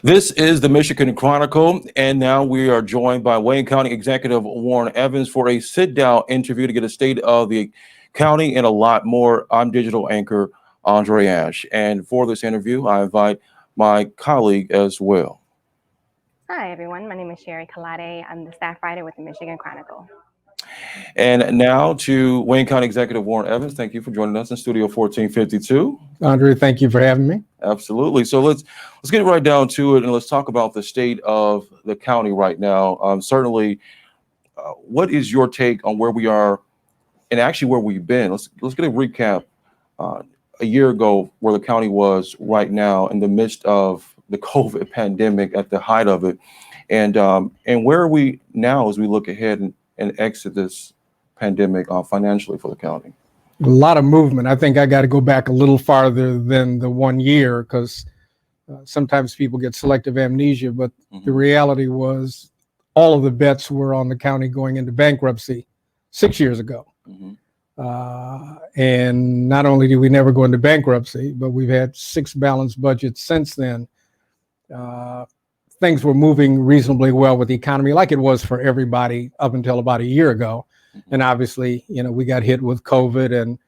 This is the Michigan Chronicle, and now we are joined by Wayne County Executive Warren Evans for a sit-down interview to get a state of the county and a lot more. I'm digital anchor Andre Ash, and for this interview, I invite my colleague as well. Hi, everyone. My name is Sherry Kalade. I'm the staff writer with the Michigan Chronicle. And now to Wayne County Executive Warren Evans. Thank you for joining us in Studio 1452. Andre, thank you for having me. Absolutely. So let's get right down to it, and let's talk about the state of the county right now. Certainly, what is your take on where we are, and actually where we've been? Let's get a recap. A year ago, where the county was right now in the midst of the COVID pandemic, at the height of it, and where are we now as we look ahead and exit this pandemic financially for the county? A lot of movement. I think I got to go back a little farther than the 1 year because sometimes people get selective amnesia, but the reality was all of the bets were on the county going into bankruptcy 6 years ago. And not only did we never go into bankruptcy, but we've had 6 balanced budgets since then. Things were moving reasonably well with the economy, like it was for everybody up until about a year ago. And obviously, we got hit with COVID and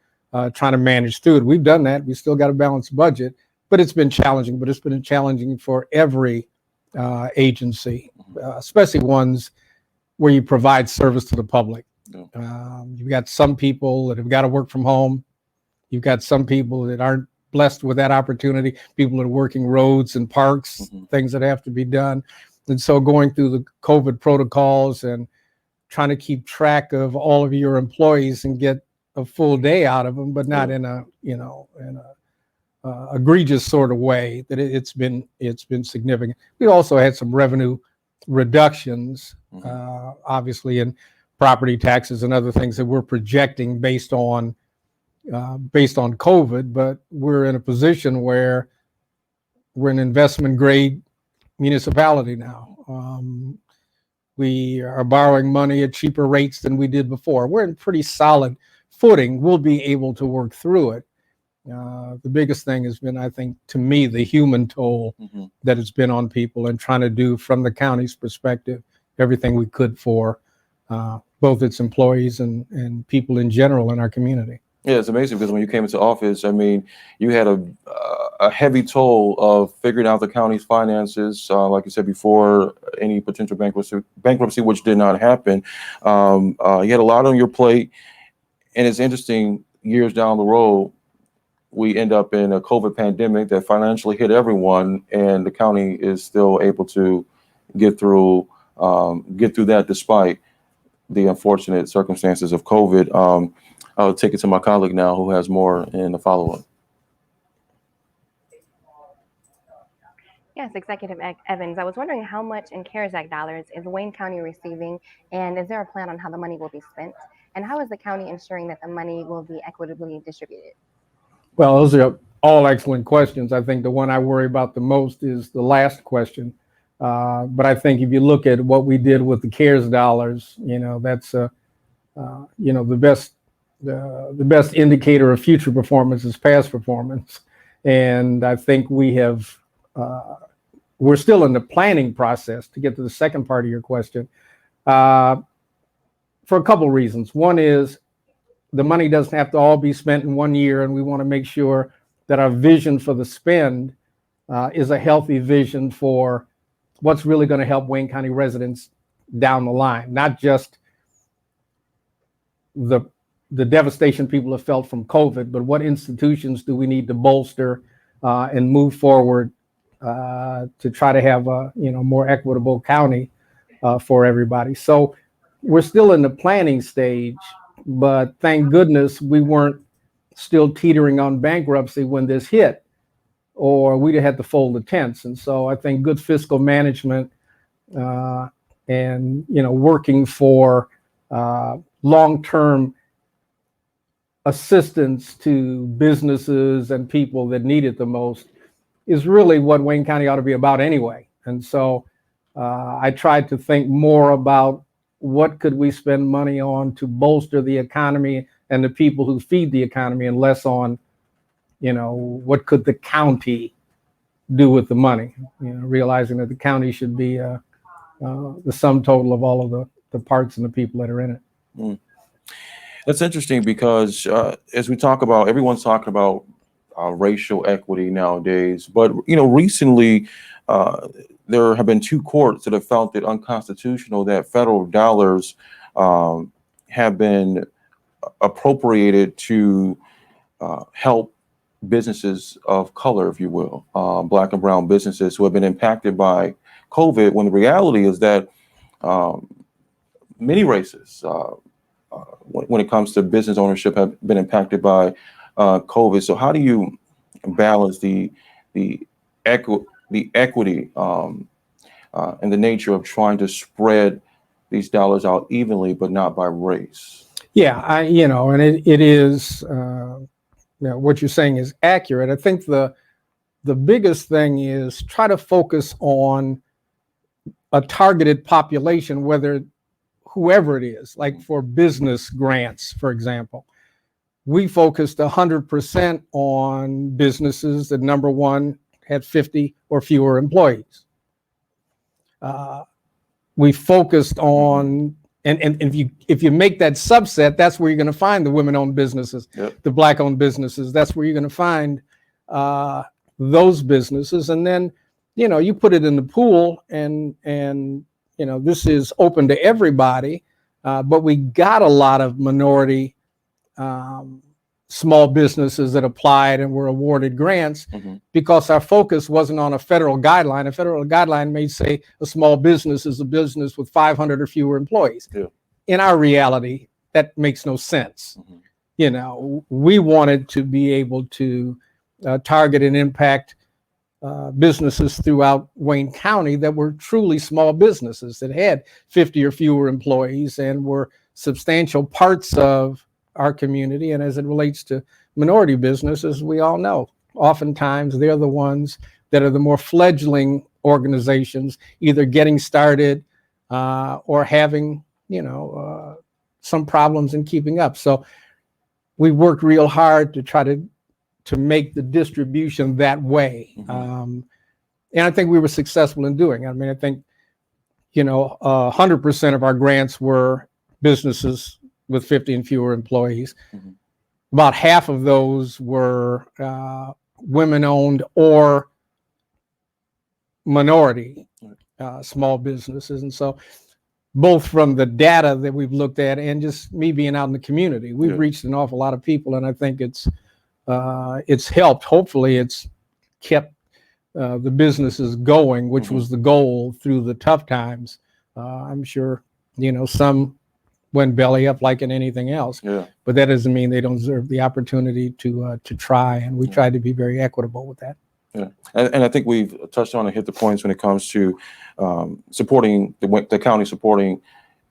trying to manage through it. We've done that. We still got a balanced budget, but it's been challenging. But it's been challenging for every agency, especially ones where you provide service to the public. You've got some people that have got to work from home. You've got some people that aren't blessed with that opportunity. People that are working roads and parks, things that have to be done. And so going through the COVID protocols and trying to keep track of all of your employees and get a full day out of them, but not in a, egregious sort of way, that it's been significant. We also had some revenue reductions, obviously in property taxes and other things that we're projecting based on COVID, but we're in a position where we're an investment grade municipality now. We are borrowing money at cheaper rates than we did before. We're in pretty solid footing. We'll be able to work through it. The biggest thing has been, I think, to me, the human toll that it's been on people, and trying to do, from the county's perspective, everything we could for both its employees and people in general in our community. Yeah, it's amazing because when you came into office, I mean, you had a heavy toll of figuring out the county's finances, like you said before, any potential bankruptcy, which did not happen. You had a lot on your plate, and it's interesting, years down the road, we end up in a COVID pandemic that financially hit everyone, and the county is still able to get through that despite the unfortunate circumstances of COVID. I'll take it to my colleague now, who has more in the follow-up. Yes, Executive Evans, I was wondering how much in CARES Act dollars is Wayne County receiving, and is there a plan on how the money will be spent? And how is the county ensuring that the money will be equitably distributed? Well, those are all excellent questions. I think the one I worry about the most is the last question. But I think if you look at what we did with the CARES dollars, that's the best indicator of future performance is past performance. And I think we're still in the planning process, to get to the second part of your question, for a couple of reasons. One is the money doesn't have to all be spent in 1 year, and we want to make sure that our vision for the spend is a healthy vision for what's really going to help Wayne County residents down the line, not just the devastation people have felt from COVID, but what institutions do we need to bolster and move forward to try to have a more equitable county for everybody. So we're still in the planning stage, but thank goodness we weren't still teetering on bankruptcy when this hit, or we'd have had to fold the tents. And so I think good fiscal management and working for long-term assistance to businesses and people that need it the most is really what Wayne County ought to be about anyway. And so I tried to think more about what could we spend money on to bolster the economy and the people who feed the economy, and less on, what could the county do with the money. Realizing that the county should be the sum total of all of the parts and the people that are in it. Mm. That's interesting because as we talk about, everyone's talking about racial equity nowadays, but recently there have been two courts that have felt it unconstitutional that federal dollars have been appropriated to help businesses of color, if you will, Black and brown businesses who have been impacted by COVID, when the reality is that many races, when it comes to business ownership, have been impacted by COVID. So how do you balance the equity and the nature of trying to spread these dollars out evenly, but not by race? Yeah, and it is, what you're saying is accurate. I think the biggest thing is try to focus on a targeted population, whoever it is, like for business grants, for example. We focused 100% on businesses that, number one, had 50 or fewer employees. We focused on, and if you make that subset, that's where you're going to find the women-owned businesses, Yep. the Black-owned businesses. That's where you're going to find those businesses. And then, you put it in the pool, and this is open to everybody. But we got a lot of minority small businesses that applied and were awarded grants because our focus wasn't on a federal guideline. A federal guideline may say a small business is a business with 500 or fewer employees. Yeah. In our reality, that makes no sense. We wanted to be able to target and impact businesses throughout Wayne County that were truly small businesses that had 50 or fewer employees and were substantial parts of our community. And as it relates to minority businesses, we all know oftentimes they're the ones that are the more fledgling organizations, either getting started or having, some problems in keeping up. So we worked real hard to try to make the distribution that way. And I think we were successful in doing it. I mean, I think, 100% of our grants were businesses with 50 and fewer employees. About half of those were women-owned or minority small businesses. And so both from the data that we've looked at and just me being out in the community, we've reached an awful lot of people. And I think it's helped. Hopefully it's kept the businesses going, which was the goal through the tough times. I'm sure, some went belly up like in anything else, but that doesn't mean they don't deserve the opportunity to try. And we tried to be very equitable with that. Yeah, and I think we've touched on and hit the points when it comes to supporting the county supporting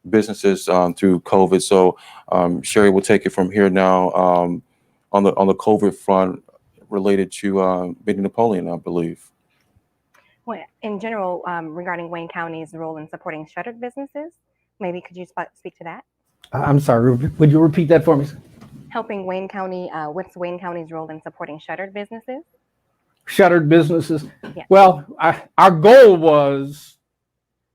businesses through COVID. So Sherry, we'll take it from here now on the COVID front related to Big Napoleon, I believe. Well, in general, regarding Wayne County's role in supporting shuttered businesses, maybe could you speak to that? I'm sorry, would you repeat that for me? Helping Wayne County, what's Wayne County's role in supporting shuttered businesses? Shuttered businesses. Yeah. Well, our goal was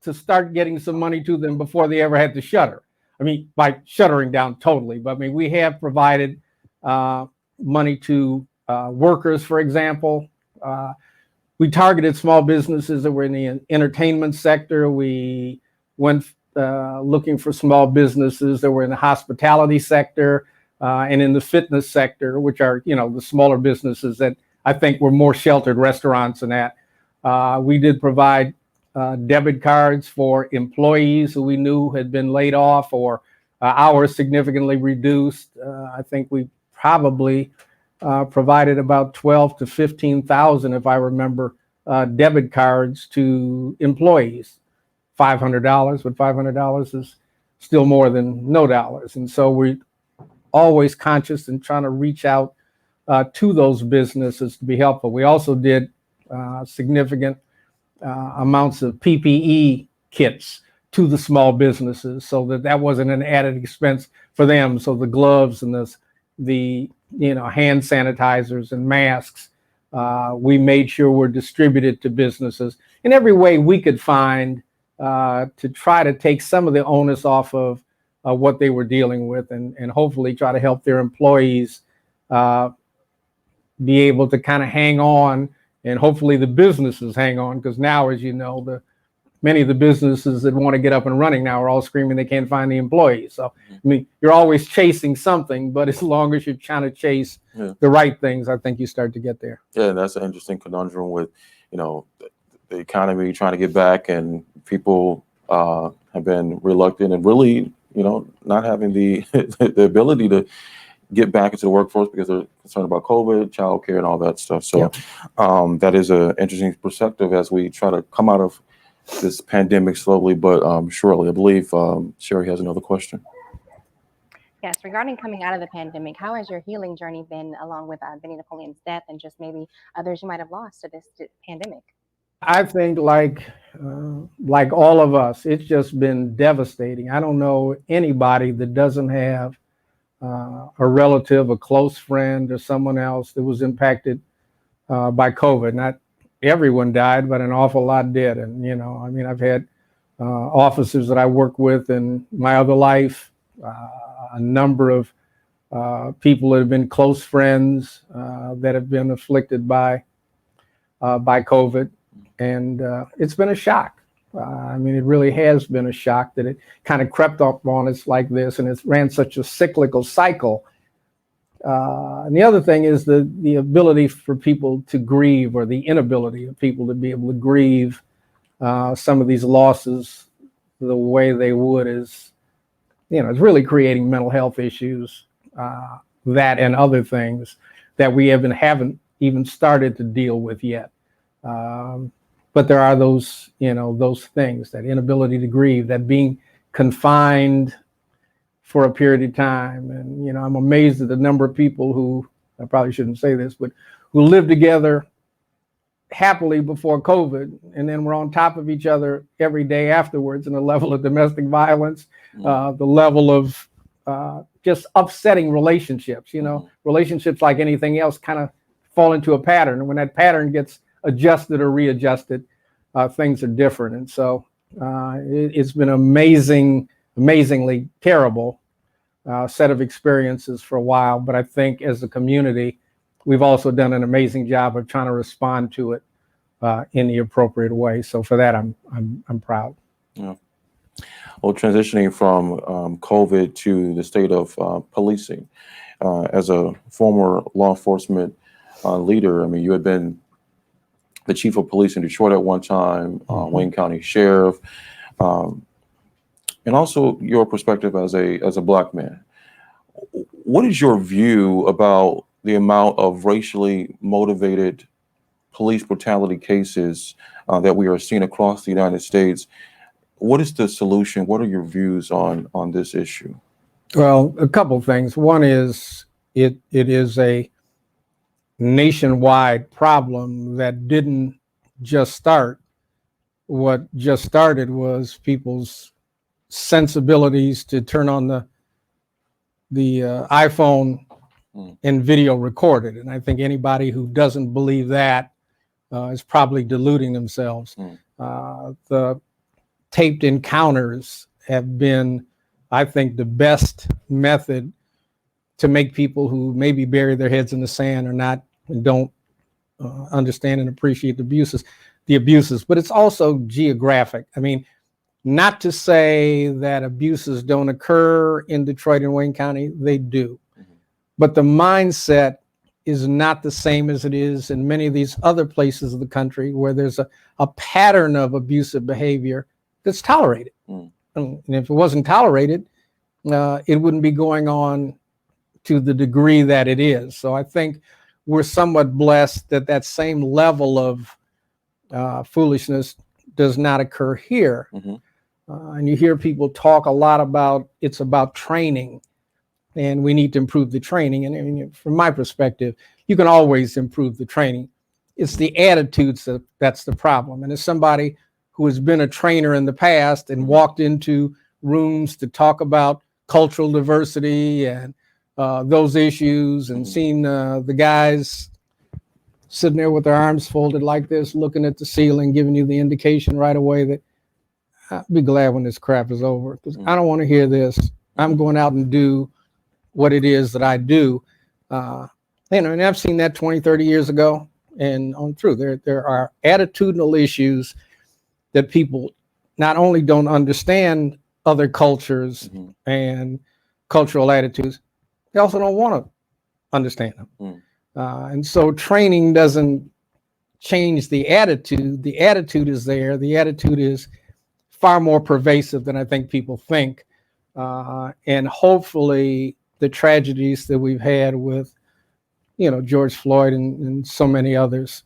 to start getting some money to them before they ever had to shutter. I mean, by shuttering down totally, but I mean, we have provided money to workers, for example. We targeted small businesses that were in the entertainment sector. We went looking for small businesses that were in the hospitality sector and in the fitness sector, which are, the smaller businesses that I think were more sheltered restaurants than that. We did provide debit cards for employees who we knew had been laid off or hours significantly reduced. I think we probably provided about 12 to 15,000, if I remember, debit cards to employees. $500, but $500 is still more than no dollars. And so we're always conscious and trying to reach out to those businesses to be helpful. We also did significant amounts of PPE kits to the small businesses so that wasn't an added expense for them. So the gloves and the hand sanitizers and masks We made sure we're distributed to businesses in every way we could find to try to take some of the onus off of what they were dealing with, and hopefully try to help their employees be able to kind of hang on, and hopefully the businesses hang on, because now, as you know, many of the businesses that want to get up and running now are all screaming they can't find the employees. So, I mean, you're always chasing something, but as long as you're trying to chase the right things, I think you start to get there. Yeah, that's an interesting conundrum with, the economy trying to get back, and people have been reluctant and really, not having the the ability to get back into the workforce because they're concerned about COVID, childcare, and all that stuff. So that is an interesting perspective as we try to come out of this pandemic slowly but surely. I believe Sherry has another question. Yes, regarding coming out of the pandemic, how has your healing journey been, along with Benny Napoleon's death and just maybe others you might have lost to this pandemic? I think like all of us, it's just been devastating. I don't know anybody that doesn't have a relative, a close friend, or someone else that was impacted by COVID. Not everyone died, but an awful lot did. And, I mean, I've had officers that I work with in my other life, a number of people that have been close friends that have been afflicted by COVID. And it's been a shock. I mean, it really has been a shock that it kind of crept up on us like this, and it's ran such a cyclical cycle. And the other thing is the ability for people to grieve, or the inability of people to be able to grieve some of these losses the way they would is, it's really creating mental health issues, that and other things that we haven't even started to deal with yet. But there are those things, that inability to grieve, that being confined for a period of time. And, I'm amazed at the number of people who, I probably shouldn't say this, but who lived together happily before COVID, and then we're on top of each other every day afterwards, and the level of domestic violence, the level of just upsetting relationships. Relationships, like anything else, kind of fall into a pattern. And when that pattern gets adjusted or readjusted, things are different. And so it's been amazingly terrible set of experiences for a while. But I think as a community, we've also done an amazing job of trying to respond to it in the appropriate way. So for that, I'm proud. Yeah. Well, transitioning from COVID to the state of policing, as a former law enforcement leader, I mean, you had been the chief of police in Detroit at one time, Wayne County Sheriff, and also your perspective as a Black man. What is your view about the amount of racially motivated police brutality cases that we are seeing across the United States? What is the solution? What are your views on this issue? Well, a couple of things. One is it is a nationwide problem that didn't just start. What just started was people's sensibilities to turn on the iPhone and video record it. And I think anybody who doesn't believe that is probably deluding themselves. The taped encounters have been, I think, the best method to make people who maybe bury their heads in the sand or not and don't understand and appreciate the abuses. But it's also geographic. I mean, not to say that abuses don't occur in Detroit and Wayne County, they do. But the mindset is not the same as it is in many of these other places of the country where there's a pattern of abusive behavior that's tolerated. And if it wasn't tolerated, it wouldn't be going on to the degree that it is. So I think we're somewhat blessed that that same level of foolishness does not occur here. And you hear people talk a lot about it's about training, and we need to improve the training. And from my perspective, you can always improve the training. It's the attitudes that's the problem. And as somebody who has been a trainer in the past and walked into rooms to talk about cultural diversity and those issues, and seen the guys sitting there with their arms folded like this, looking at the ceiling, giving you the indication right away that I'll be glad when this crap is over, because I don't want to hear this. I'm going out and do what it is that I do. And I've seen that 20, 30 years ago and on through. There are attitudinal issues that people not only don't understand other cultures and cultural attitudes, they also don't want to understand them. And so training doesn't change the attitude. The attitude is there. The attitude is far more pervasive than I think people think. And hopefully the tragedies that we've had with, George Floyd and so many others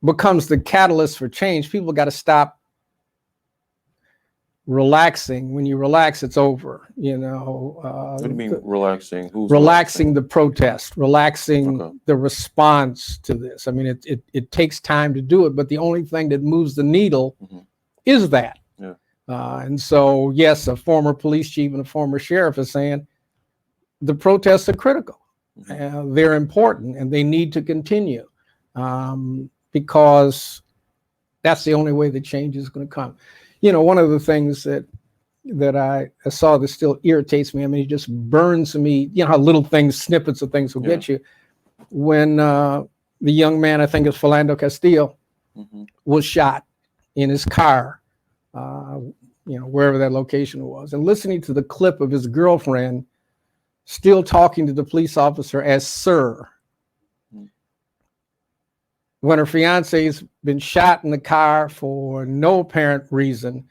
becomes the catalyst for change. People got to stop relaxing. When you relax, it's over. What do you mean relaxing? Who's relaxing the protest, relaxing the response to this. I mean, it takes time to do it, but the only thing that moves the needle is that. Yeah. And so, yes, a former police chief and a former sheriff is saying the protests are critical. They're important and they need to continue because that's the only way the change is going to come. One of the things that I saw that still irritates me, I mean, it just burns me, how little things, snippets of things will get you. When the young man, I think it's Philando Castillo, was shot in his car, wherever that location was, and listening to the clip of his girlfriend still talking to the police officer as sir, when her fiance's been shot in the car for no apparent reason.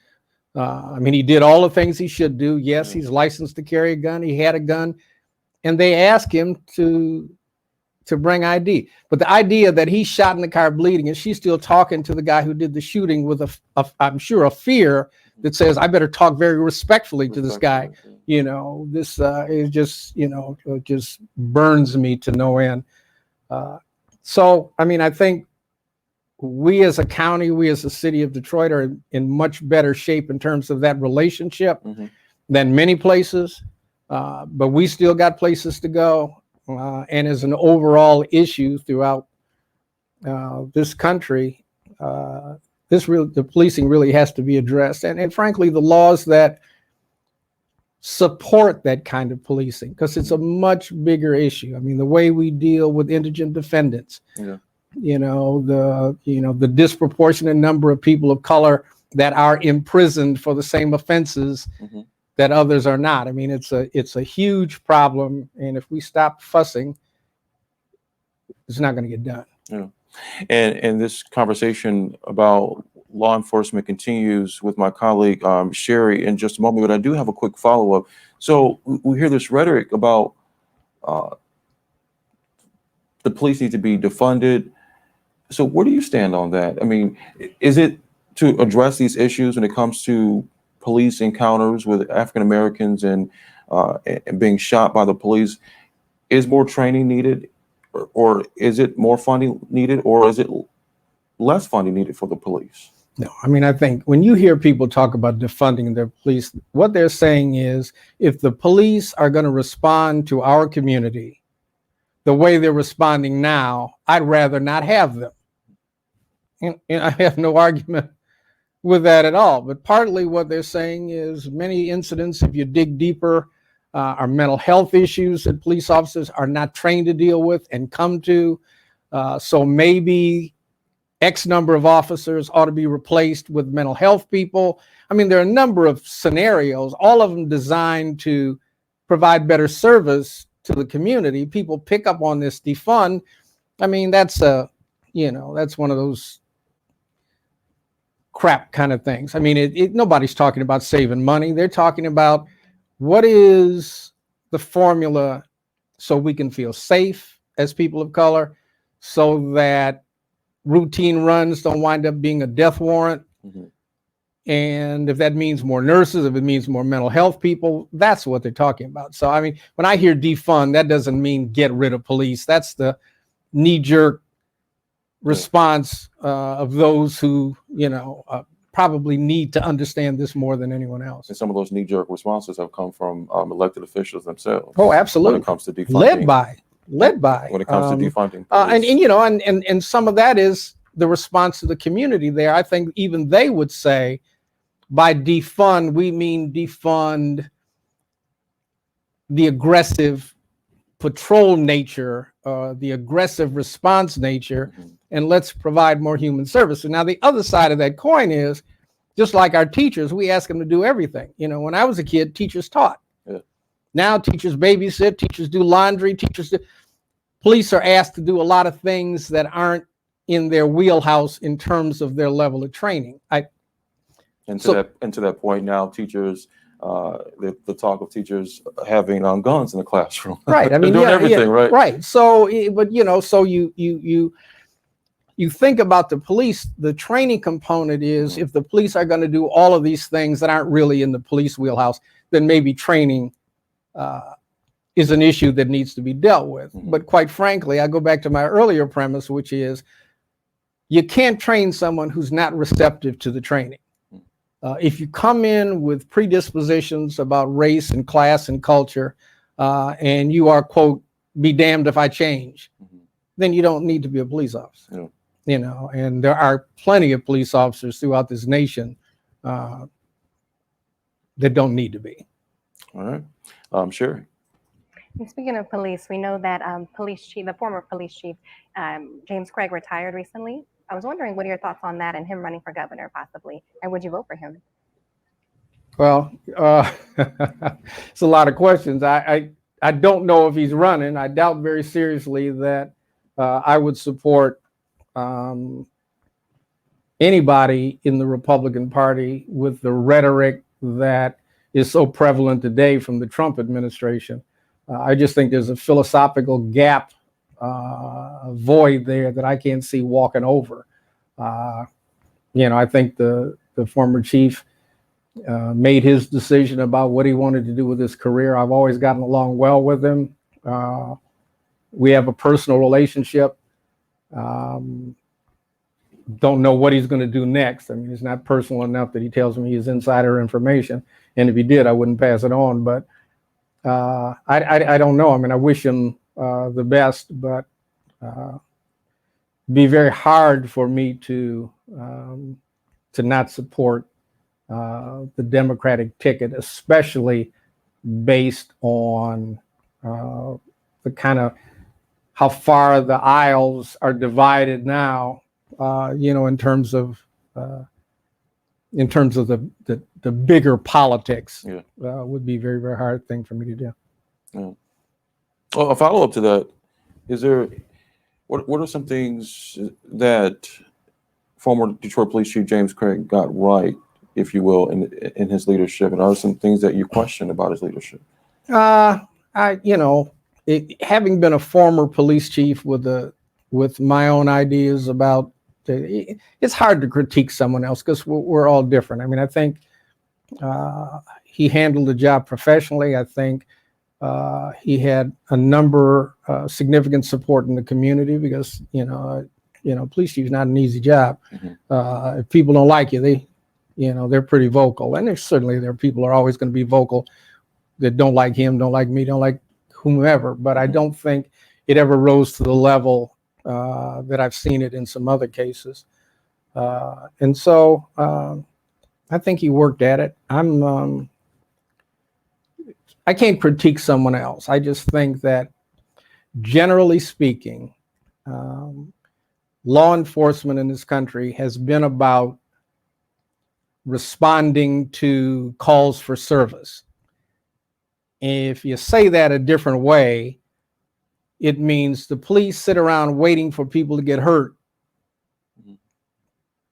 I mean, he did all the things he should do. Yes, he's licensed to carry a gun. He had a gun, and they asked him to bring ID. But the idea that he's shot in the car bleeding and she's still talking to the guy who did the shooting with I'm sure a fear that says, I better talk very respectfully to this guy. This is just, it just burns me to no end. So, I mean, I think we as a county, we as a city of Detroit are in much better shape in terms of that relationship than many places. But we still got places to go. And as an overall issue throughout this country, the policing really has to be addressed. And frankly, the laws that support that kind of policing, because it's a much bigger issue. I mean, the way we deal with indigent defendants, the disproportionate number of people of color that are imprisoned for the same offenses that others are not. I mean, it's a huge problem, and if we stop fussing, it's not going to get done. Yeah, and this conversation about law enforcement continues with my colleague Sherry in just a moment, but I do have a quick follow-up. So we hear this rhetoric about the police need to be defunded. So where do you stand on that? I mean, is it to address these issues when it comes to police encounters with African Americans and being shot by the police? Is more training needed, or is it more funding needed, or is it less funding needed for the police? No, I mean, I think when you hear people talk about defunding their police, what they're saying is if the police are going to respond to our community the way they're responding now, I'd rather not have them. And I have no argument with that at all. But partly what they're saying is many incidents, if you dig deeper, are mental health issues that police officers are not trained to deal with and come to. So maybe X number of officers ought to be replaced with mental health people. I mean, there are a number of scenarios, all of them designed to provide better service to the community. People pick up on this defund. I mean, that's one of those crap kind of things. I mean, nobody's talking about saving money. They're talking about what is the formula so we can feel safe as people of color, so that routine runs don't wind up being a death warrant. And if that means more nurses, if it means more mental health people, that's what they're talking about. So, I mean, when I hear defund, that doesn't mean get rid of police. That's the knee-jerk response of those who, probably need to understand this more than anyone else. And some of those knee-jerk responses have come from elected officials themselves. Oh, absolutely. When it comes to defunding. Led by led by. When it comes to defunding And police. you know, and some of that is the response to the community there. I think even they would say, by defund, we mean defund the aggressive patrol nature, the aggressive response nature, and let's provide more human service. And now the other side of that coin is, just like our teachers, we ask them to do everything. You know, when I was a kid, teachers taught. Yeah. Now teachers babysit, teachers do laundry, police are asked to do a lot of things that aren't in their wheelhouse in terms of their level of training. And to that point now, teachers, the talk of teachers having guns in the classroom. Right. I mean, doing everything, right? Right. So, but you know, so you think about the police. The training component is, if the police are going to do all of these things that aren't really in the police wheelhouse, then maybe training is an issue that needs to be dealt with. But quite frankly, I go back to my earlier premise, which is you can't train someone who's not receptive to the training. If you come in with predispositions about race and class and culture, and you are, quote, be damned if I change, then you don't need to be a police officer. Yeah. You know, and there are plenty of police officers throughout this nation that don't need to be. All right. Sure. And speaking of police, we know that the former police chief, James Craig, retired recently. I was wondering, what are your thoughts on that and him running for governor possibly? And would you vote for him? Well, it's a lot of questions. I don't know if he's running. I doubt very seriously that I would support anybody in the Republican Party with the rhetoric that is so prevalent today from the Trump administration. I just think there's a philosophical gap, void there that I can't see walking over. You know, I think the former chief made his decision about what he wanted to do with his career. I've always gotten along well with him. We have a personal relationship. Don't know what he's going to do next. I mean, it's not personal enough that he tells me his insider information. And if he did, I wouldn't pass it on. But I don't know. I mean, I wish him the best, but be very hard for me to not support the Democratic ticket, especially based on the kind of how far the aisles are divided now. You know, in terms of the bigger politics, would be a very, very hard thing for me to do. Yeah. Well, a follow up to that, is there, what are some things that former Detroit Police Chief James Craig got right, if you will, in his leadership, and are some things that you question about his leadership? Having been a former police chief with my own ideas about, it's hard to critique someone else because we're all different. I mean, I think he handled the job professionally. I think he had a number significant support in the community because police chief is not an easy job. If people don't like you, they're pretty vocal, and there are people who are always going to be vocal that don't like him, don't like me, don't like whomever. But I don't think it ever rose to the level that I've seen it in some other cases. And so I think he worked at it. I can't critique someone else. I just think that generally speaking, law enforcement in this country has been about responding to calls for service. If you say that a different way, it means the police sit around waiting for people to get hurt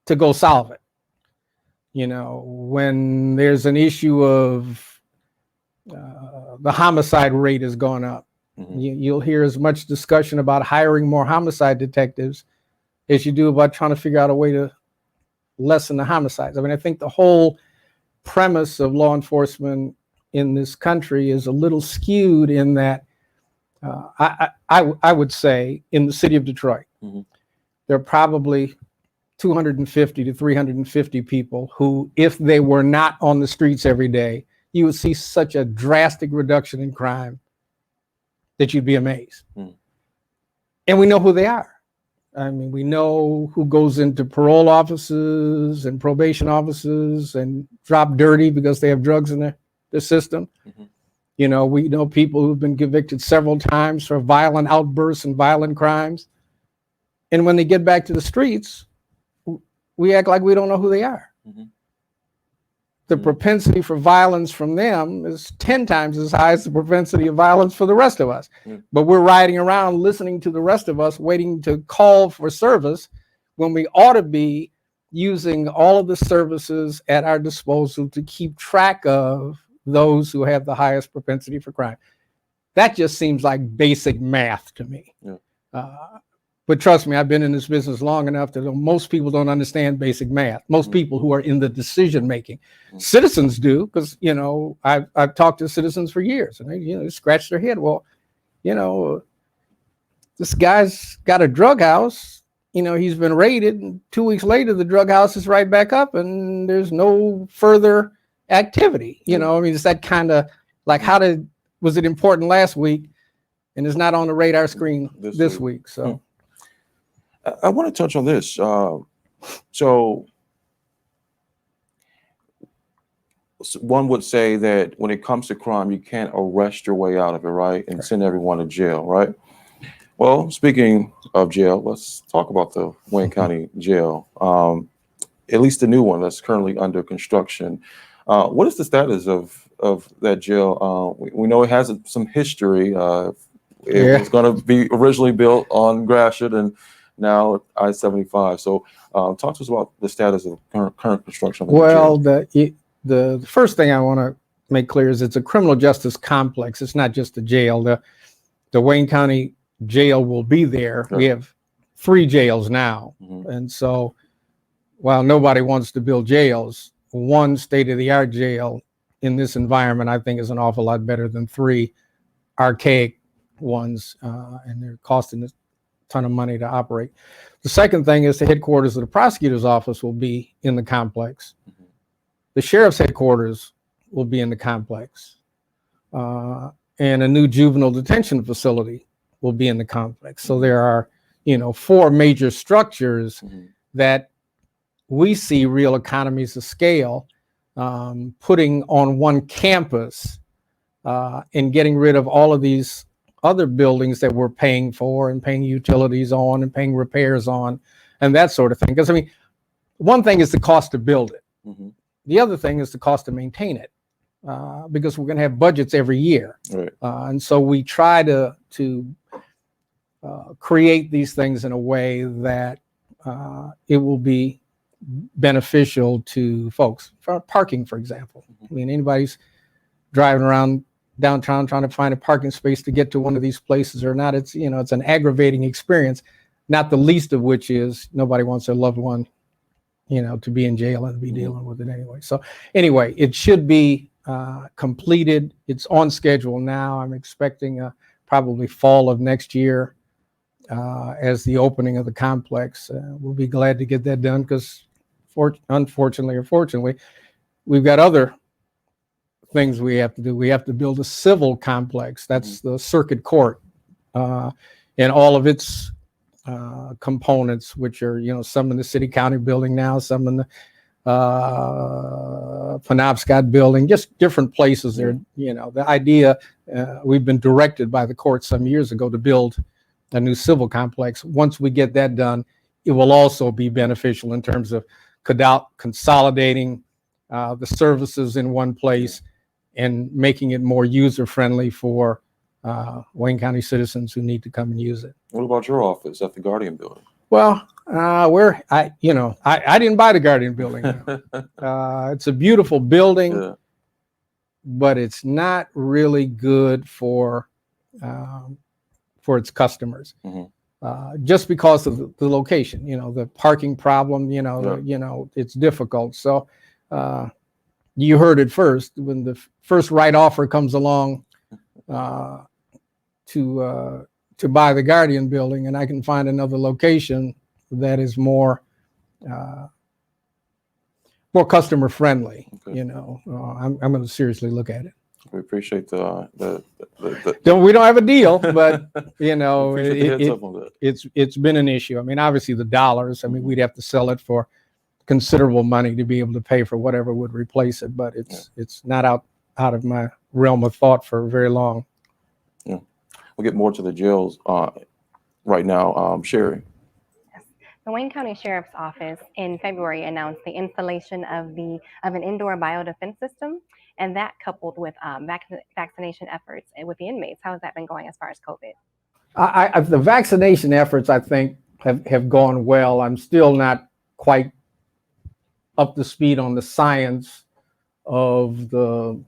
to go solve it. When there's an issue of the homicide rate has gone up, you'll hear as much discussion about hiring more homicide detectives as you do about trying to figure out a way to lessen the homicides. I mean, I think the whole premise of law enforcement in this country is a little skewed in that I would say in the city of Detroit, there are probably 250 to 350 people who, if they were not on the streets every day, you would see such a drastic reduction in crime that you'd be amazed. and we know who they are. I mean, we know who goes into parole offices and probation offices and drop dirty because they have drugs in their system. Mhm. You know, we know people who've been convicted several times for violent outbursts and violent crimes. And when they get back to the streets, we act like we don't know who they are. Mhm. The propensity for violence from them is 10 times as high as the propensity of violence for the rest of us. But we're riding around listening to the rest of us, waiting to call for service when we ought to be using all of the services at our disposal to keep track of those who have the highest propensity for crime. That just seems like basic math to me. But trust me, I've been in this business long enough that most people don't understand basic math. Most people who are in the decision making, citizens do, because you know I've talked to citizens for years, and they scratch their head. Well, you know, this guy's got a drug house. You know, he's been raided, and 2 weeks later the drug house is right back up, and there's no further activity. You know, I mean, it's that kind of like was it important last week, and it's not on the radar screen this week. So. I want to touch on this. So one would say that when it comes to crime, you can't arrest your way out of it, right? And send everyone to jail, right? Well, speaking of jail, let's talk about the Wayne County Jail, at least the new one that's currently under construction. What is the status of that jail? We know it has some history. It was going to be originally built on Gratiot and now I-75. So talk to us about the status of current construction. Well, the first thing I want to make clear is it's a criminal justice complex. It's not just a jail. The Wayne County Jail will be there. We have 3 jails now. And so while nobody wants to build jails, one state-of-the-art jail in this environment, I think, is an awful lot better than 3 archaic ones, and they're costing us ton of money to operate. The second thing is the headquarters of the prosecutor's office will be in the complex. The sheriff's headquarters will be in the complex. And a new juvenile detention facility will be in the complex. So there are, 4 major structures that we see real economies of scale putting on one campus and getting rid of all of these other buildings that we're paying for and paying utilities on and paying repairs on and that sort of thing. Because I mean, one thing is the cost to build it. The other thing is the cost to maintain it, because we're going to have budgets every year. And so we try to create these things in a way that it will be beneficial to folks. For parking, for example. I mean, anybody's driving around downtown trying to find a parking space to get to one of these places or not, it's it's an aggravating experience, not the least of which is nobody wants their loved one to be in jail and to be dealing with it anyway. So anyway, it should be completed. It's on schedule now. I'm expecting probably fall of next year as the opening of the complex. We'll be glad to get that done because unfortunately or fortunately, we've got other things we have to do. We have to build a civil complex. That's the circuit court and all of its components, which are, some in the city county building now, some in the Penobscot building, just different places there. The idea, we've been directed by the court some years ago to build a new civil complex. Once we get that done, it will also be beneficial in terms of consolidating the services in one place and making it more user-friendly for Wayne County citizens who need to come and use it. What about your office at the Guardian Building? Well, I didn't buy the Guardian Building. It's a beautiful building, but it's not really good for its customers. Just because of the location, the parking problem, it's difficult. So you heard it first when the first right offer comes along to buy the Guardian Building, and I can find another location that is more customer friendly. I'm going to seriously look at it. We appreciate We don't have a deal, but you know, appreciate the heads up on that. it's been an issue. I mean, obviously the dollars. I mean, we'd have to sell it for considerable money to be able to pay for whatever would replace it, but it's not out of my realm of thought for very long. Yeah, we'll get more to the jails right now. Sherry. The Wayne County Sheriff's Office in February announced the installation of an indoor biodefense system, and that coupled with vaccination efforts with the inmates. How has that been going as far as COVID? The vaccination efforts, I think, have gone well. I'm still not quite up to speed on the science of the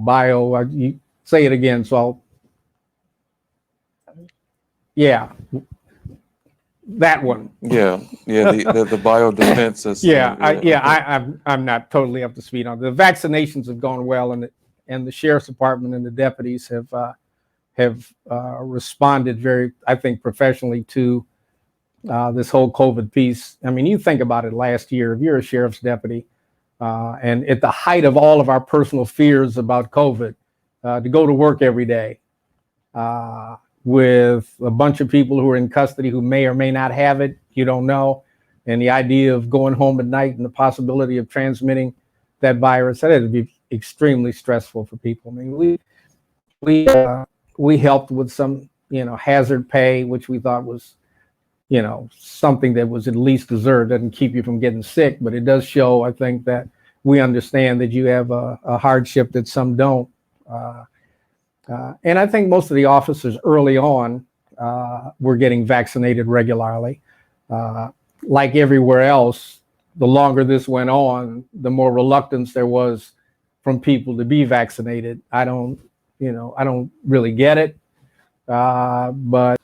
bio. You say it again, so that one. Yeah, the biodefense system. I'm not totally up to speed on it. The vaccinations have gone well, and the sheriff's department and the deputies have responded very, I think, professionally to this whole COVID piece. I mean, you think about it. Last year, if you're a sheriff's deputy, and at the height of all of our personal fears about COVID, to go to work every day with a bunch of people who are in custody who may or may not have it, you don't know. And the idea of going home at night and the possibility of transmitting that virus, that had to be extremely stressful for people. I mean, we helped with some, hazard pay, which we thought was, something that was at least deserved. Doesn't keep you from getting sick, but it does show, I think, that we understand that you have a hardship that some don't. And I think most of the officers early on were getting vaccinated regularly. Like everywhere else, the longer this went on, the more reluctance there was from people to be vaccinated. I don't really get it, but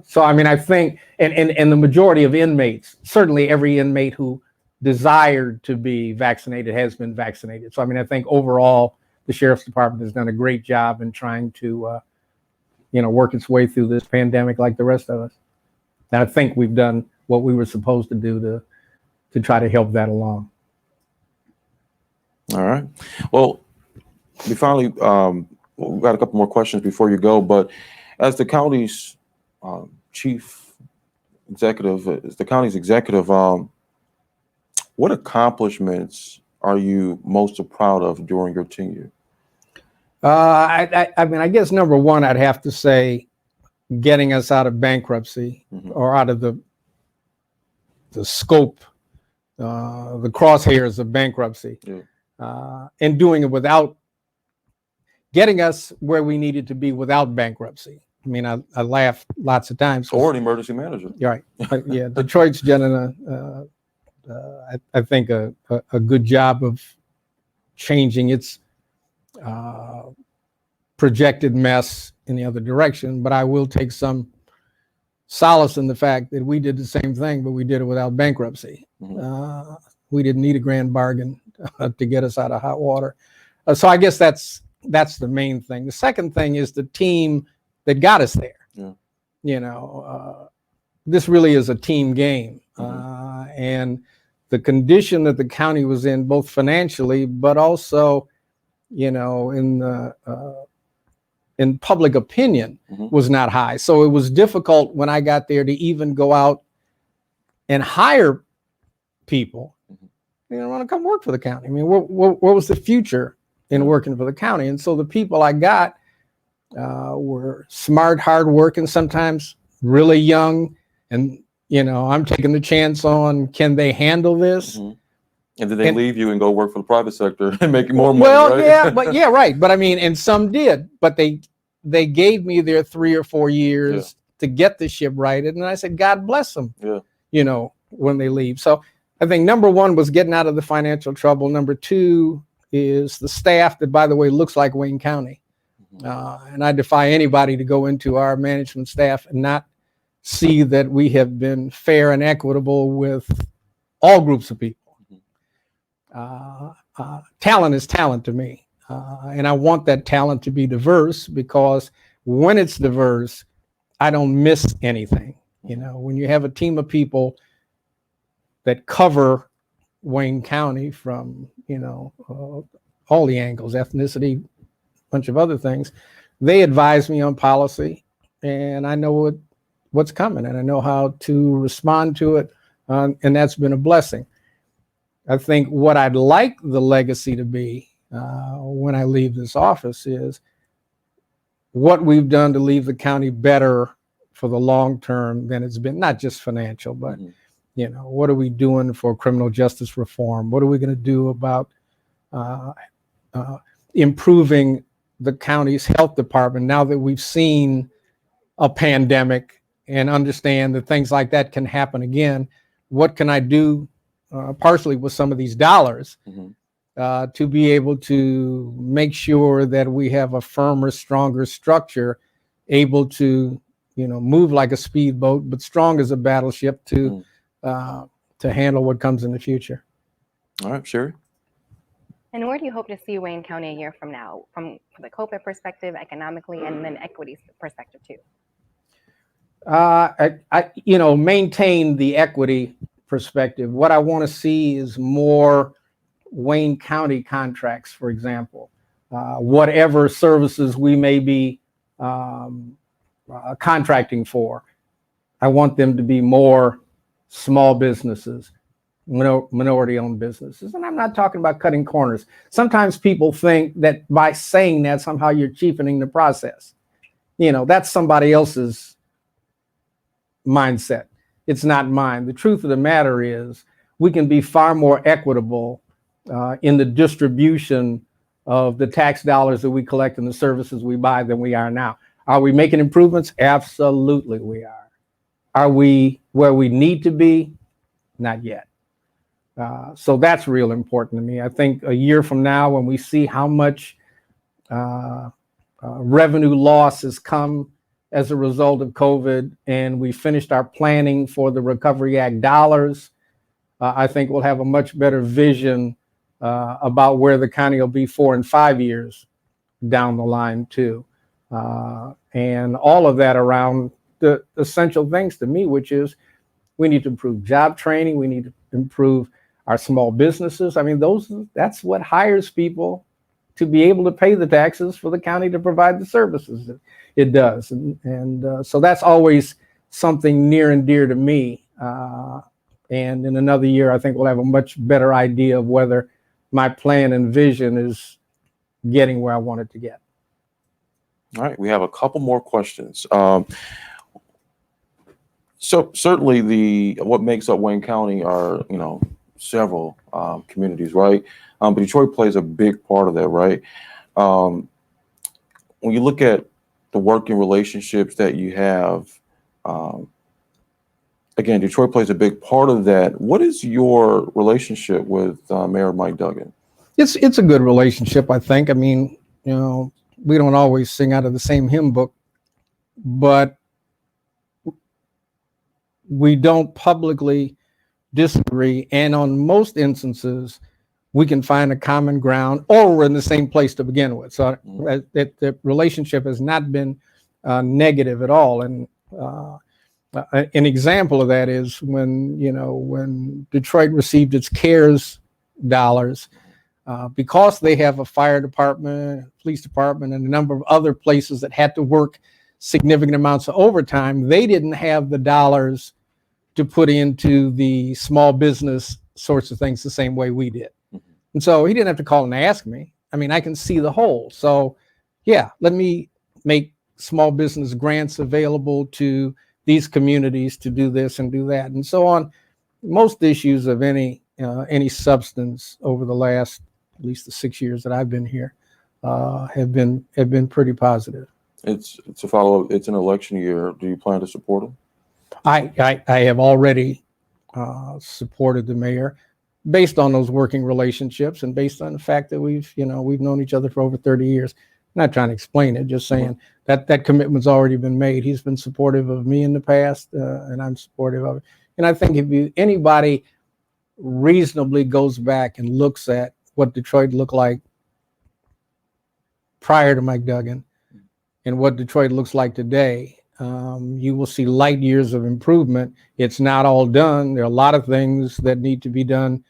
so I mean, I think, and the majority of inmates, certainly every inmate who desired to be vaccinated has been vaccinated. So I mean, I think overall, the sheriff's department has done a great job in trying to, work its way through this pandemic like the rest of us. And I think we've done what we were supposed to do to try to help that along. All right. Well, we finally we've got a couple more questions before you go. But as the county's chief executive, what accomplishments are you most proud of during your tenure? I mean, I guess number one, I'd have to say getting us out of bankruptcy or out of the scope, the crosshairs of bankruptcy, and doing it without getting us where we needed to be without bankruptcy. I mean, I laugh lots of times. Or an emergency manager. Right. Yeah. Detroit's done I think a good job of changing its projected mess in the other direction, but I will take some solace in the fact that we did the same thing, but we did it without bankruptcy. We didn't need a grand bargain to get us out of hot water. So I guess that's the main thing. The second thing is the team that got us there. This really is a team game, and the condition that the county was in, both financially, but also, in public opinion, was not high. So it was difficult when I got there to even go out and hire people, want to come work for the county. I mean, what was the future in working for the county? And so the people I got were smart, hardworking, sometimes really young, and I'm taking the chance on, can they handle this? And then they leave you and go work for the private sector and make more money. Well, right? Right. But I mean, and some did, but they gave me their 3 or 4 years to get the ship righted. And I said, God bless them, when they leave. So I think number one was getting out of the financial trouble. Number two is the staff that, by the way, looks like Wayne County. And I defy anybody to go into our management staff and not see that we have been fair and equitable with all groups of people. Talent is talent to me. And I want that talent to be diverse, because when it's diverse, I don't miss anything. When you have a team of people that cover Wayne County from, all the angles, ethnicity, bunch of other things. They advise me on policy, and I know what's coming, and I know how to respond to it, and that's been a blessing. I think what I'd like the legacy to be when I leave this office is what we've done to leave the county better for the long term than it's been, not just financial, but what are we doing for criminal justice reform? What are we going to do about improving the county's health department now that we've seen a pandemic and understand that things like that can happen again? What can I do partially with some of these dollars to be able to make sure that we have a firmer, stronger structure, able to move like a speedboat, but strong as a battleship to handle what comes in the future. All right, Sherry. And where do you hope to see Wayne County a year from now, from the COVID perspective, economically, and then equity perspective too? Maintain the equity perspective. What I want to see is more Wayne County contracts, for example. Whatever services we may be contracting for, I want them to be more small businesses, minority-owned businesses. And I'm not talking about cutting corners. Sometimes people think that by saying that, somehow you're cheapening the process. That's somebody else's mindset. It's not mine. The truth of the matter is we can be far more equitable in the distribution of the tax dollars that we collect and the services we buy than we are now. Are we making improvements? Absolutely we are. Are we where we need to be? Not yet. So that's real important to me. I think a year from now, when we see how much revenue loss has come as a result of COVID, and we finished our planning for the Recovery Act dollars, I think we'll have a much better vision about where the county will be 4 and 5 years down the line too. And all of that around the essential things to me, which is we need to improve job training. We need to improve our small businesses. I mean, that's what hires people to be able to pay the taxes for the county to provide the services that it does. And so that's always something near and dear to me. And in another year, I think we'll have a much better idea of whether my plan and vision is getting where I want it to get. All right, we have a couple more questions. So certainly what makes up Wayne County are, several communities, right? But Detroit plays a big part of that, right? When you look at the working relationships that you have, again, Detroit plays a big part of that. What is your relationship with Mayor Mike Duggan? It's a good relationship, I think. I mean, we don't always sing out of the same hymn book, but we don't publicly disagree. And on most instances, we can find a common ground, or we're in the same place to begin with. So the relationship has not been negative at all. And an example of that is when Detroit received its CARES dollars, because they have a fire department, police department, and a number of other places that had to work significant amounts of overtime, they didn't have the dollars to put into the small business sorts of things the same way we did. And so he didn't have to call and ask me. I mean, I can see the whole. So yeah, let me make small business grants available to these communities to do this and do that. And so on. Most issues of any substance over the last, at least the 6 years that I've been here, have been pretty positive. It's a follow-up. It's an election year. Do you plan to support him? I have already supported the mayor based on those working relationships and based on the fact that we've known each other for over 30 years. I'm not trying to explain it, just saying that commitment's already been made. He's been supportive of me in the past, and I'm supportive of it. And I think if anybody reasonably goes back and looks at what Detroit looked like prior to Mike Duggan and what Detroit looks like today, you will see light years of improvement. It's not all done. There are a lot of things that need to be done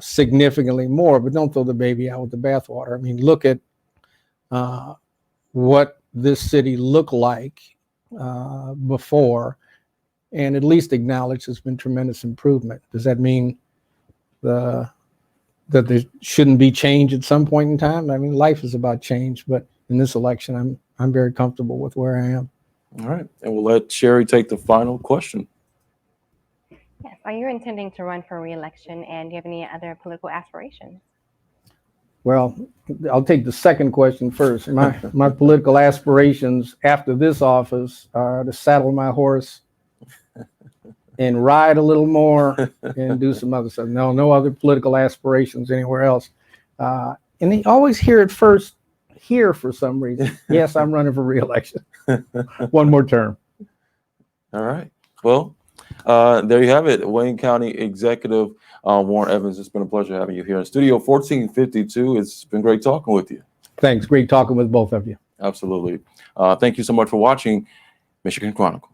significantly more, but don't throw the baby out with the bathwater. I mean, look at what this city looked like before, and at least acknowledge there's been tremendous improvement. Does that mean that there shouldn't be change at some point in time? I mean, life is about change, but in this election, I'm very comfortable with where I am. All right, and we'll let Sherry take the final question. Yes. Are you intending to run for re-election, and do you have any other political aspirations? Well, I'll take the second question first. My political aspirations after this office are to saddle my horse and ride a little more and do some other stuff. No other political aspirations anywhere else. And they always hear it first here for some reason. Yes, I'm running for re-election. One more term. All right. Well, there you have it. Wayne County Executive Warren Evans. It's been a pleasure having you here in Studio 1452. It's been great talking with you. Thanks. Great talking with both of you. Absolutely. Thank you so much for watching Michigan Chronicle.